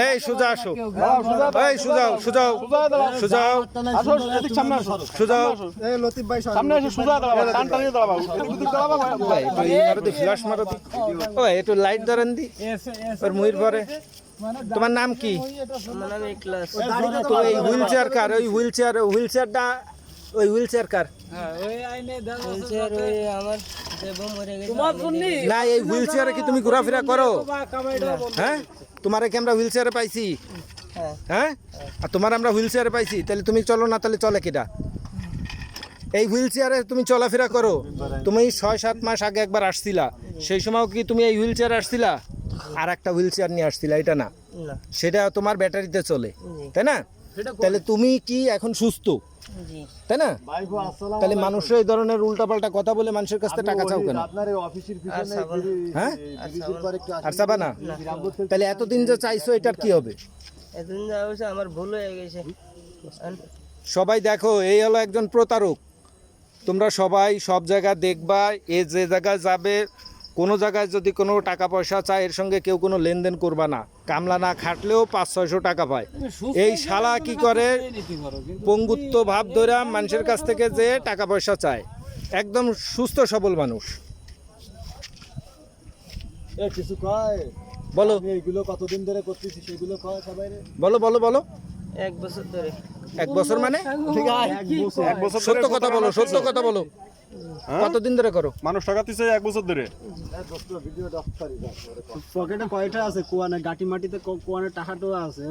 এই সোজা আসো, এই সোজাও সোজাও সোজাও সোজাও, এই লতিফ ভাই সামনে এসে সোজা দাঁড়াবা, টান টানিয়ে দাঁড়াবা, এদিক দাঁড়াবা ভাই। একটু এই মারো দি, ফ্ল্যাশ মারো দি, ও একটু লাইট ধরেন দি ওর মুহির পরে। তোমার নাম কি? আমার নাম ইখলাস। তো এই হুইল চেয়ার কার? ওই হুইল চেয়ারটা ওই হুইল চেয়ার কার? হুইলচেয়ার ওই আমার দেবো মরে গেছে। না এই হুইল চেয়ারে কি তুমি ঘোরাফেরা করো? হ্যাঁ, তোমারে কি আমরা হুইল চেয়ারে পাইছি? হ্যাঁ। হ্যাঁ, আর তোমার আমরা হুইল চেয়ারে পাইছি, তাহলে তুমি চলো না, তাহলে চলে কিটা? এই হুইল চেয়ারে তুমি চলাফেরা করো? তুমি 6-7 মাস আগে একবার আসছিলা, সেই সময় কি তুমি এই হুইল চেয়ারে আসছিলা? আর একটা হুইল চেয়ার নিয়ে আসছিলা, এটা না, না। সেটা তোমার ব্যাটারিতে চলে, জি। তাই না? তাহলে তুমি কি এখন সুস্থ, জি। তাই না? ভাই গো আসসালামু তাহলে মানুষের এই ধরনের উল্টাপাল্টা কথা বলে মানুষের কাছ থেকে টাকা চাও কেন? আপনার এই অফিসের পিছনে হ্যাঁ? ব্রিজের পরে একটু আর চাবা না? তাহলে এতদিন যে চাইছো এটার কি হবে? এতদিন যাওয়া হয়েছে, আমার ভুল হয়ে গেছে। সবাই দেখো, এই হলো একজন প্রতারক। তোমরা সবাই সব জায়গা দেখবা, এ যে জায়গায় যাবে, কোনো জায়গায় যদি কোনো টাকা পয়সা চায়, এর সঙ্গে কেউ কোনো লেনদেন করবা না। কামলা না খাটলেও 500-600 টাকা পায়। এই শালা কি করে, পঙ্গুত্ব ভাব ধরে মানুষের কাছ থেকে যে টাকা পয়সা চায়, একদম সুস্থ সবল মানুষ। এ কিছু কয়, বলো আমি এইগুলো কতদিন ধরে করতেছি সেগুলো কয় সবাই রে। বলো বলো বলো। 1 বছর ধরে। 1 বছর মানে? এক বছর ধরে সত্য কথা বলো, সত্য কথা বলো। কতদিন ধরে করো? মানুষ টাকা দিছে 1 বছর ধরে। পকেটে কয়টা আছে? কোয়ানে গাটি মাটিতে কোয়ানে টাকাটাও আছে।